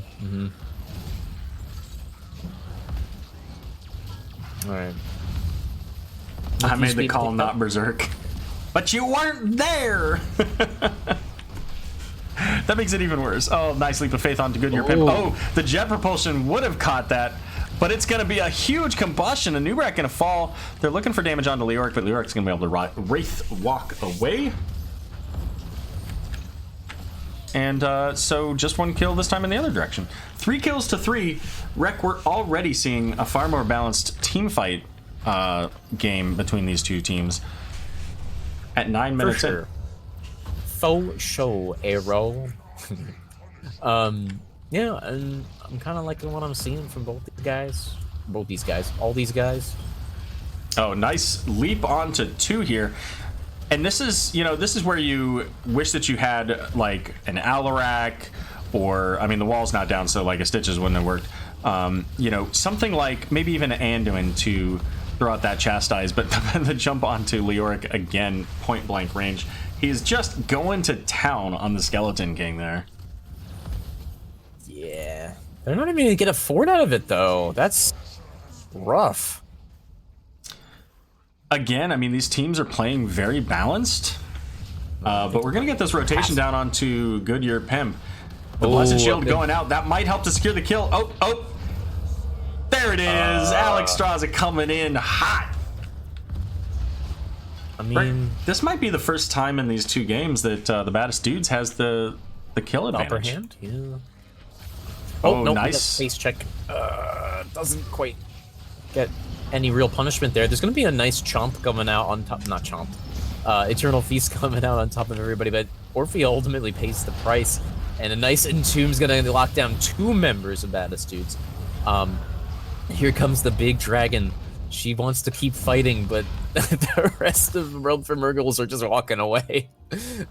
right. I made the call, not Berserk. But you weren't there! That makes it even worse. Oh, nice leap of faith onto Goodyear Pimp. Oh, the jet propulsion would have caught that, but it's going to be a huge combustion. A Nubrak going to fall. They're looking for damage onto Leoric, but Leoric's going to be able to Wraith walk away. And so just one kill this time in the other direction. 3 kills to 3. Rec, we're already seeing a far more balanced team fight game between these two teams at 9 minutes in. Faux show, Aero. Yeah, and I'm kind of liking what I'm seeing from both these guys, all these guys. Oh, nice leap onto 2 here. And this is, you know, this is where you wish that you had like an Alarak, or, I mean, the wall's not down, so like a Stitches wouldn't have worked. You know, something like maybe even an Anduin to throw out that Chastise, but the jump onto Leoric again, point blank range. He's just going to town on the Skeleton King there. Yeah. They're not even going to get a fort out of it, though. That's rough. Again, I mean, these teams are playing very balanced. But we're going to get this rotation down onto Goodyear Pimp. The Blessed Shield going out. That might help to secure the kill. Oh. There it is. Alexstrasza coming in hot. I mean, this might be the first time in these 2 games that the Baddest Dudes has the kill advantage. Upper hand? Yeah. Oh, no, nice. Face check doesn't quite get any real punishment there. There's going to be a nice chomp coming out on top. Not chomp. Eternal Feast coming out on top of everybody, but Orphea ultimately pays the price. And a nice Entomb's going to lock down 2 members of Baddest Dudes. Here comes the big dragon. She wants to keep fighting, but the rest of the world for Mrgles are just walking away.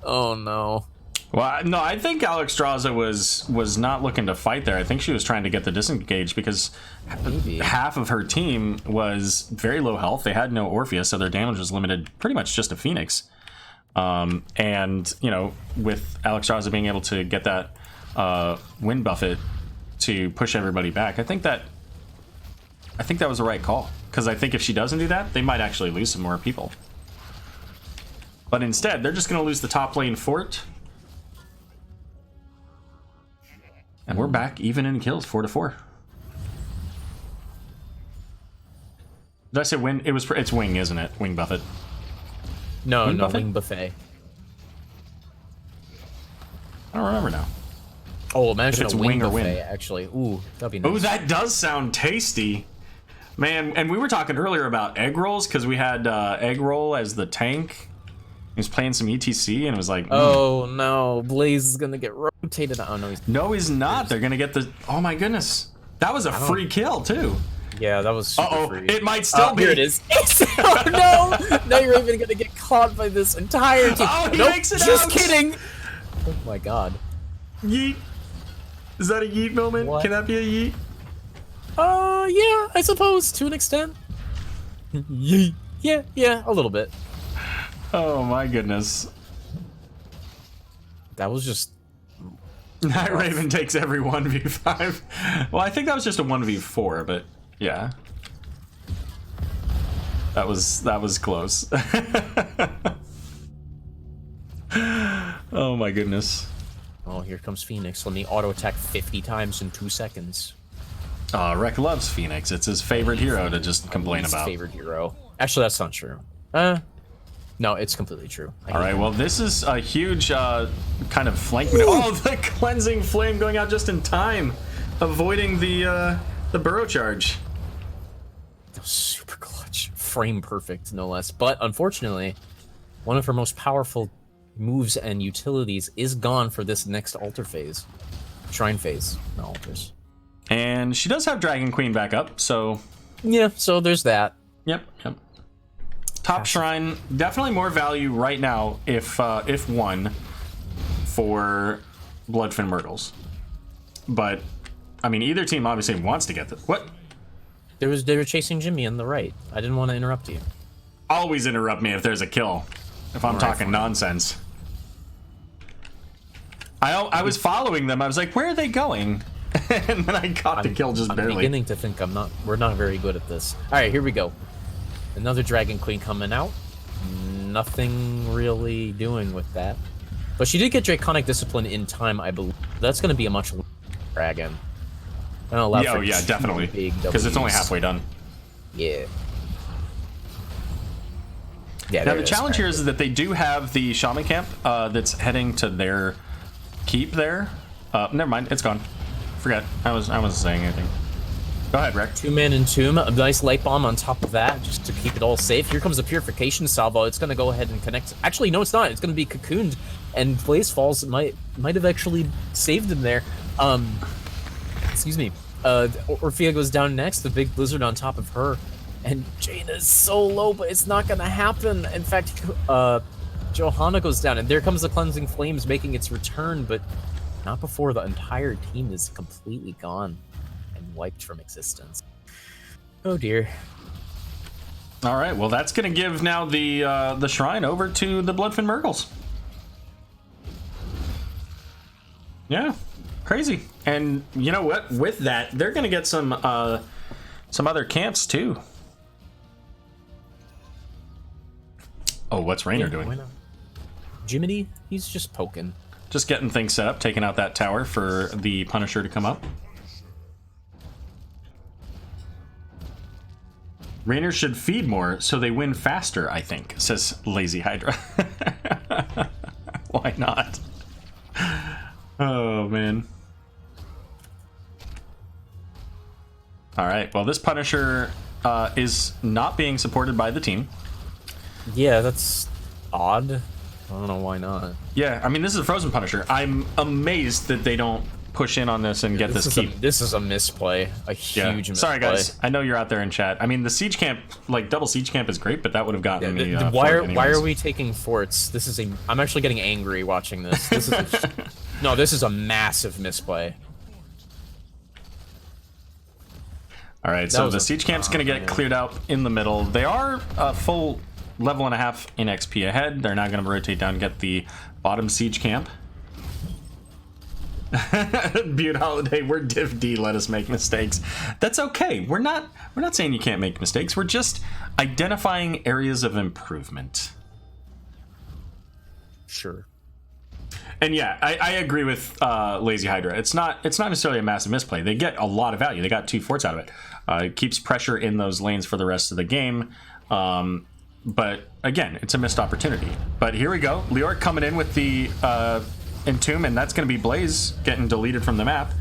Oh no. Well, no, I think Alexstrasza was not looking to fight there. I think she was trying to get the disengage because half of her team was very low health. They had no Orphea, so their damage was limited pretty much just to Phoenix. And, you know, with Alexstrasza being able to get that wind buffet to push everybody back, I think that was the right call. Because I think if she doesn't do that, they might actually lose some more people. But instead, they're just going to lose the top lane fort. And we're back even in kills, 4-4. Did I say win? It's wing, isn't it? Wing buffet. No, wing buffet? wing buffet. I don't remember now. Oh, imagine it's a wing wing or buffet, win. actually. Ooh, that'd be nice. Ooh, that does sound tasty. Man, and we were talking earlier about egg rolls because we had egg roll as the tank. He was playing some ETC and it was like, oh no, Blaze is gonna get rotated. Oh no, he's not. They're gonna get the. Oh my goodness, that was a free kill too. Yeah, that was super free. It might still be. Here it is. Oh no! Now you're even gonna get caught by this entire team. Oh, he makes it just out. kidding. Oh my god. Yeet. Is that a yeet moment? What? Can that be a yeet? Yeah, I suppose, to an extent. Yeet. Yeah, a little bit. Oh my goodness. That was just... Night Raven takes every 1v5. Well, I think that was just a 1v4, but yeah. That was close. Oh my goodness. Oh, here comes Phoenix. Let me auto attack 50 times in 2 seconds. Rek loves Phoenix. It's his favorite hero to just complain His about. favorite hero. Actually, that's not true. No, it's completely true. All right, well, this is a huge kind of flank. Oh, the cleansing flame going out just in time, avoiding the burrow charge. That was super clutch. Frame perfect, no less. But unfortunately, one of her most powerful moves and utilities is gone for this next altar phase. Shrine phase, not altars. And she does have Dragon Queen back up, so... Yeah, so there's that. Yep. Top Shrine, definitely more value right now if one for BloodFin Mrgles. But, I mean, either team obviously wants to get this. What? They were chasing Jimmy on the right. I didn't want to interrupt you. Always interrupt me if there's a kill. If I'm talking nonsense. I was following them. I was like, where are they going? And then I got the kill just barely. I'm beginning to think we're not very good at this. All right, here we go. Another Dragon Queen coming out. Nothing really doing with that. But she did get Draconic Discipline in time, I believe. That's going to be a much dragon. Yeah, definitely. Because it's only halfway done. Yeah. Yeah. Now the challenge here is that they do have the shaman camp that's heading to their keep there. Never mind, it's gone. Forget. I wasn't saying anything. Go ahead, Rek. 2-man Entomb, a nice light bomb on top of that, just to keep it all safe. Here comes a Purification Salvo. It's going to go ahead and connect. Actually, no, it's not. It's going to be cocooned, and Blaze Falls might have actually saved him there. Excuse me. Orphea goes down next. The big blizzard on top of her, and Jaina is so low, but it's not going to happen. In fact, Johanna goes down, and there comes the Cleansing Flames making its return, but not before the entire team is completely gone and wiped from existence. Oh dear. All right, well, that's going to give now the shrine over to the BloodFin Mrgles. Yeah, crazy. And you know what? With that, they're going to get some other camps too. Oh, what's Raynor doing? Why not? Jiminy, he's just poking. Just getting things set up, taking out that tower for the Punisher to come up. Raynor should feed more so they win faster, I think, says Lazy Hydra. Why not? Oh, man. All right, well, this Punisher is not being supported by the team. Yeah, that's odd. I don't know why not. Yeah, I mean, this is a Frozen Punisher. I'm amazed that they don't push in on this and get this keep. This is a misplay. A huge misplay. Sorry, guys. I know you're out there in chat. I mean, the siege camp, like double siege camp, is great, but that would have gotten me. Why are we taking forts? This is I'm actually getting angry watching this. This is no, this is a massive misplay. All right, so the siege camp's going to get cleared out in the middle. They are a full level and a half in XP ahead. They're not going to rotate down and get the bottom siege camp. Butte Holiday, we're Div D, let us make mistakes. That's okay. We're not saying you can't make mistakes. We're just identifying areas of improvement. Sure. And yeah, I agree with Lazy Hydra. It's not necessarily a massive misplay. They get a lot of value. They got 2 forts out of it. It keeps pressure in those lanes for the rest of the game. But again, it's a missed opportunity. But here we go. Leoric coming in with the Entomb, and that's going to be Blaze getting deleted from the map.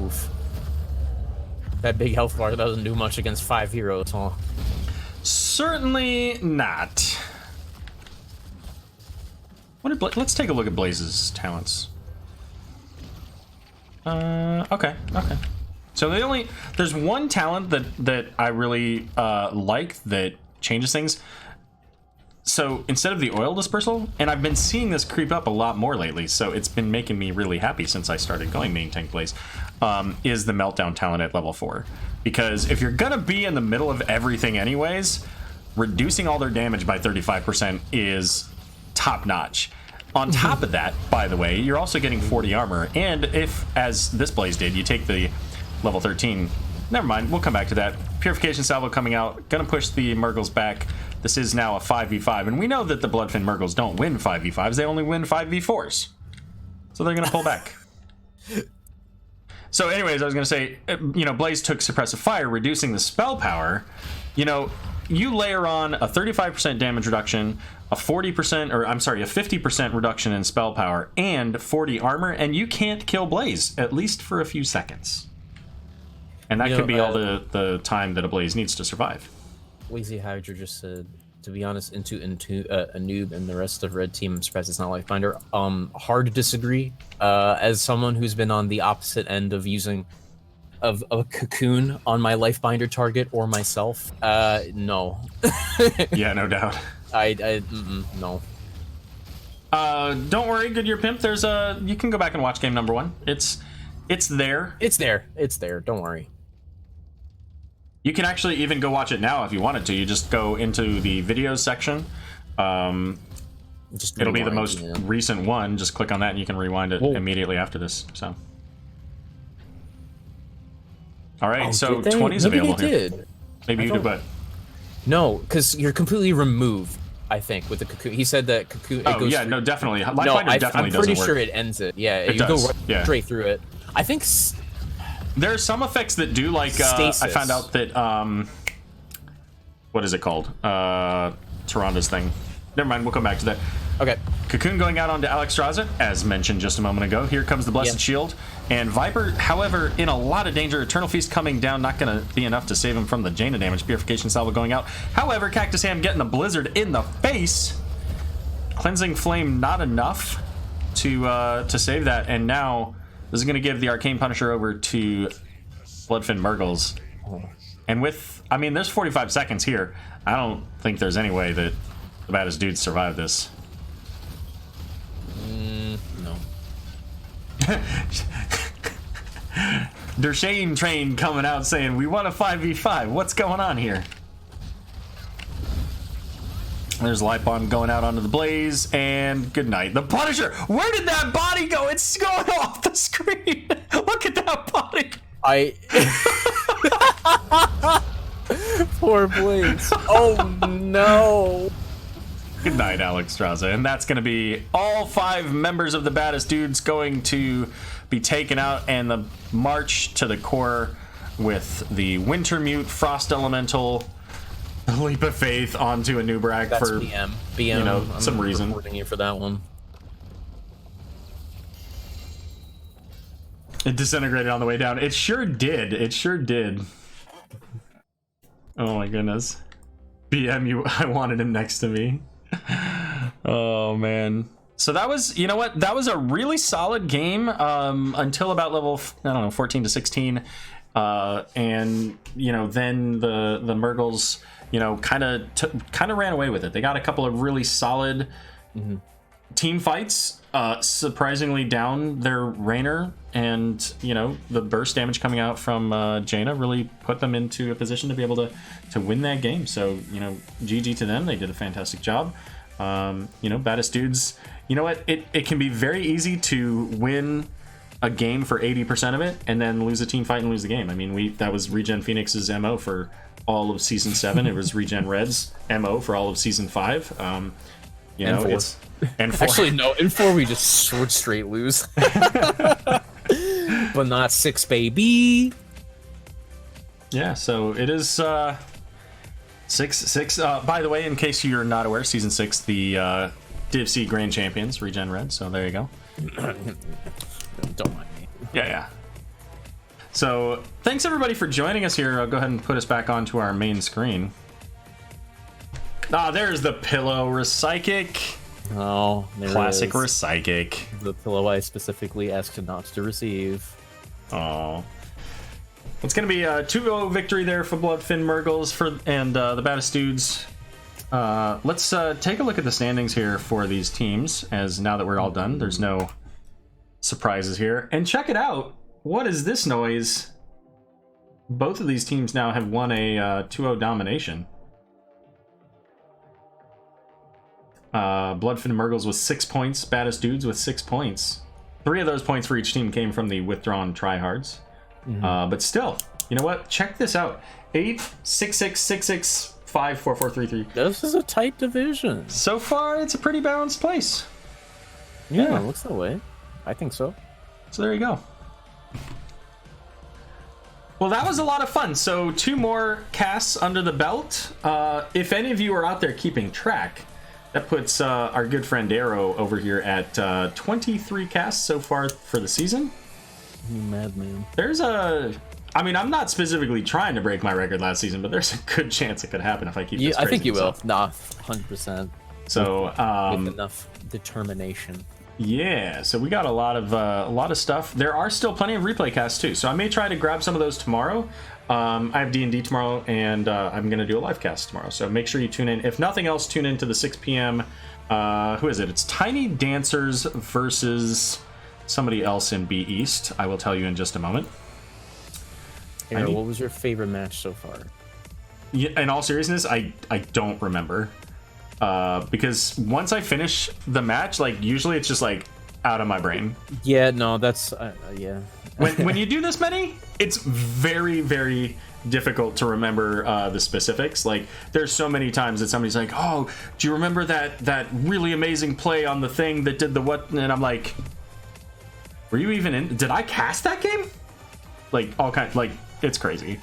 Oof. That big health bar doesn't do much against 5 heroes, huh? Certainly not. Let's take a look at Blaze's talents. Okay. So there's one talent that I really like that changes things. So instead of the oil dispersal, and I've been seeing this creep up a lot more lately, so it's been making me really happy since I started going main tank Blaze, is the meltdown talent at level 4. Because if you're gonna be in the middle of everything anyways, reducing all their damage by 35% is top notch. On top of that, by the way, you're also getting 40 armor, and if, as this Blaze did, you take the level 13, never mind, we'll come back to that. Purification Salvo coming out, gonna push the Mrgles back. This is now a 5v5, and we know that the BloodFin Mrgles don't win 5v5s, they only win 5v4s. so they're going to pull back. So anyways, I was going to say, you know, Blaze took Suppressive Fire, reducing the spell power. You know, you layer on a 35% damage reduction, a 40%, or I'm sorry, a 50% reduction in spell power, and 40 armor, and you can't kill Blaze, at least for a few seconds. And that could be all the time that a Blaze needs to survive. Lazy Hydra just said, to be honest, into a noob and the rest of Red Team, I'm surprised it's not Lifebinder. Hard to disagree. As someone who's been on the opposite end of using of a cocoon on my Lifebinder target or myself, no. Yeah, no doubt. No. Don't worry, Goodyear Pimp. There's you can go back and watch game number 1. It's there. It's there. Don't worry. You can actually even go watch it now if you wanted to. You just go into the videos section. It'll be the most recent one. Just click on that and you can rewind it immediately after this. So, all right. So 20 is available here. Maybe you did, but no, because you're completely removed. I think with the cocoon, he said that cocoon. Oh yeah, no, definitely. Lifebinder definitely I'm pretty doesn't sure work. it ends it. Yeah, it you does. go straight through it. I think. There are some effects that do, like I found out that what is it called? Taranda's thing. Never mind, we'll come back to that. Okay. Cocoon going out onto Alexstrasza, as mentioned just a moment ago. Here comes the Blessed Shield. And Viper, however, in a lot of danger. Eternal Feast coming down, not going to be enough to save him from the Jaina damage. Purification Salvo going out. However, Cactus Ham getting the Blizzard in the face. Cleansing Flame not enough to save that. And now this is going to give the Arcane Punisher over to BloodFin Mrgles. And with, I mean, there's 45 seconds here. I don't think there's any way that the Baddest dudes survive this. No. Dershane Train coming out saying, we want a 5v5. What's going on here? There's Light Bomb going out onto the Blaze, and good night. The Punisher! Where did that body go? It's going off the screen! Look at that body! Poor Blaze. Oh no! Good night, Alexstrasza. And that's going to be all 5 members of the Baddest dudes going to be taken out, and the march to the core with the Wintermute, Frost Elemental, Leap of Faith onto a Nubrak for BM, you know, some reason. Reporting you for that one. It disintegrated on the way down. It sure did. It sure did. Oh my goodness. BM, I wanted him next to me. Oh man. So that was, you know what? That was a really solid game until about level, I don't know, 14 to 16. And you know, then the Mrgles, you know, kind of ran away with it. They got a couple of really solid team fights, surprisingly down their Rainer, and you know, the burst damage coming out from Jaina really put them into a position to be able to win that game. So you know, GG to them. They did a fantastic job. You know, Baddest dudes, you know what, it can be very easy to win a game for 80% of it and then lose a team fight and lose the game. I mean, that was Regen Phoenix's MO for all of season 7. It was Regen Red's MO for all of season 5. You know, it's and 4. Actually, no, in 4 we just straight lose. But not 6, baby. Yeah, so it is 6. By the way, in case you're not aware, season 6, the DivC Grand Champions, Regen Red. So there you go. Don't mind me. Yeah. So thanks everybody for joining us here. I'll go ahead and put us back onto our main screen. There's the pillow Recychic. Oh, classic Recychic. The pillow I specifically asked not to receive. Oh. It's going to be a 2-0 victory there for BloodFin Mrgles and the Baddest dudes. Let's take a look at the standings here for these teams, as now that we're all done, there's no surprises here. And check it out. What is this noise? Both of these teams now have won a 2-0 domination. BloodFin Mrgles with 6 points, Baddest dudes with 6 points. 3 of those points for each team came from the withdrawn tryhards. But still, you know what? Check this out. 8, 6, 6, 6, 6, 5, 4, 4, 3, 3. This is a tight division. So far, it's a pretty balanced place. Yeah, it looks that way. I think so. So there you go. Well, that was a lot of fun. So 2 more casts under the belt. If any of you are out there keeping track, that puts our good friend Aero over here at 23 casts so far for the season. You madman. I mean, I'm not specifically trying to break my record last season, but there's a good chance it could happen if I keep this I think you will. stuff. Nah, 100%. So with enough determination. Yeah, so we got a lot of stuff. There are still plenty of replay casts too, so I may try to grab some of those tomorrow. I have D&D tomorrow, and I'm gonna do a live cast tomorrow. So make sure you tune in. If nothing else, tune in to the 6 p.m. Who is it? It's Tiny Dancers versus somebody else in B East. I will tell you in just a moment. Aaron, what was your favorite match so far? Yeah, in all seriousness, I don't remember. Because once I finish the match, like usually it's just like out of my brain. Yeah, no, that's yeah. when you do this many, it's very, very difficult to remember the specifics. Like there's so many times that somebody's like, "Oh, do you remember that really amazing play on the thing that did the what?" And I'm like, "Were you even in? Did I cast that game?" Like all kinds. Like it's crazy.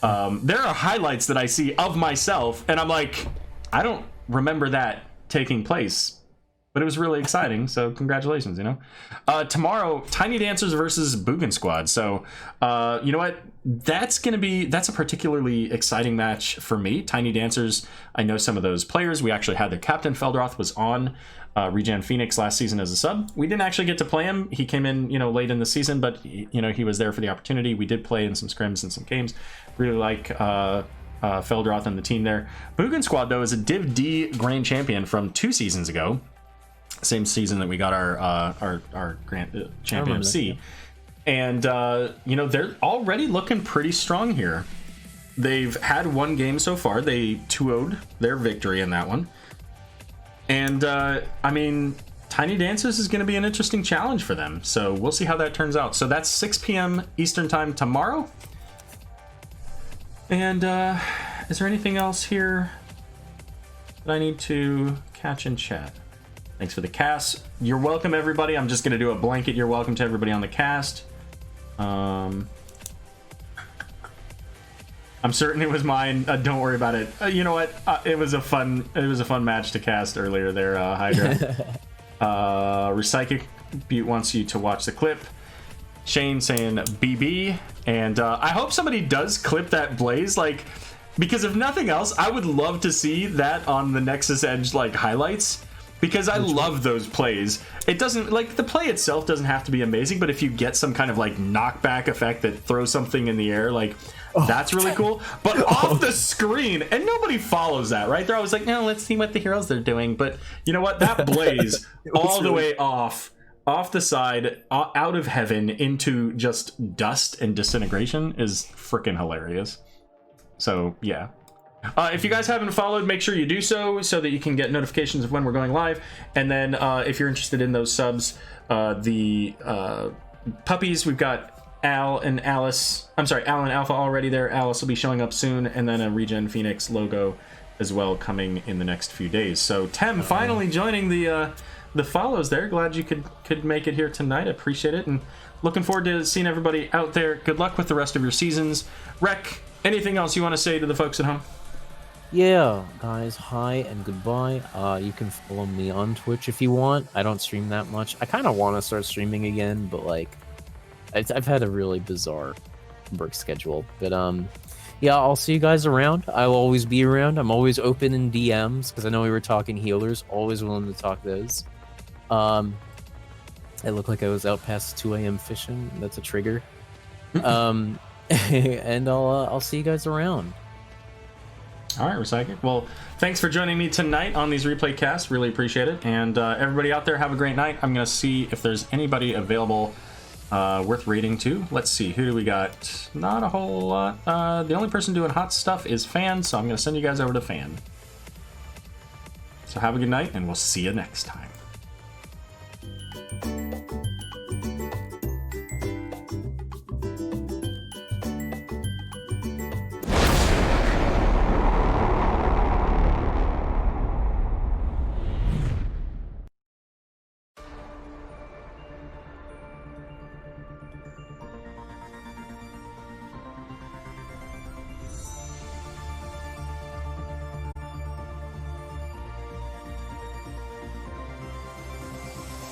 There are highlights that I see of myself, and I'm like, I don't remember that taking place, but it was really exciting. So congratulations, you know. Tomorrow, Tiny Dancers versus Boogan Squad. So you know what, that's a particularly exciting match for me. Tiny Dancers, I know some of those players. We actually had their captain Feldroth was on Regen Phoenix last season as a sub. We didn't actually get to play him. He came in, you know, late in the season, but you know, he was there for the opportunity. We did play in some scrims and some games. Really like Feldroth and the team there. Boogan Squad, though, is a Div D Grand Champion from 2 seasons ago. Same season that we got our Grand Champion of C. And, you know, they're already looking pretty strong here. They've had 1 game so far. They 2-0'd their victory in that one. And, I mean, Tiny Dancers is going to be an interesting challenge for them. So we'll see how that turns out. So that's 6 p.m. Eastern Time tomorrow. And is there anything else here that I need to catch in chat? Thanks for the cast. You're welcome, everybody. I'm just going to do a blanket you're welcome to everybody on the cast. I'm certain it was mine. Don't worry about it. You know what? It was a fun match to cast earlier there, Hydra. Recychic Butte wants you to watch the clip. Shane saying BB, and I hope somebody does clip that Blaze, like, because if nothing else, I would love to see that on the Nexus Edge like highlights, because I love those plays. It doesn't, like, the play itself doesn't have to be amazing, but if you get some kind of like knockback effect that throws something in the air, like that's really cool. But off the screen, and nobody follows that, right? They're always like, no, let's see what the heroes they're doing. But you know what? That Blaze all the way off the side, out of heaven into just dust and disintegration is freaking hilarious. So yeah, if you guys haven't followed, make sure you do so that you can get notifications of when we're going live. And then if you're interested in those subs, the puppies, we've got Al and Alice, I'm sorry, Al and Alpha already there. Alice will be showing up soon, and then a Regen Phoenix logo as well coming in the next few days. So Tem finally joining the follows there. Glad you could make it here tonight. I appreciate it, and looking forward to seeing everybody out there. Good luck with the rest of your seasons. Rec, anything else you want to say to the folks at home? Yeah, guys, hi and goodbye. You can follow me on Twitch if you want. I don't stream that much. I kind of want to start streaming again, but like I've had a really bizarre work schedule. But yeah, I'll see you guys around. I'll always be around. I'm always open in DMs because I know we were talking healers. Always willing to talk those. I look like I was out past 2 a.m. fishing. That's a trigger. And I'll see you guys around. All right, Recychic. Well, thanks for joining me tonight on these replay casts. Really appreciate it. And everybody out there, have a great night. I'm going to see if there's anybody available worth raiding to. Let's see. Who do we got? Not a whole lot. The only person doing hot stuff is Fan, so I'm going to send you guys over to Fan. So have a good night, and we'll see you next time.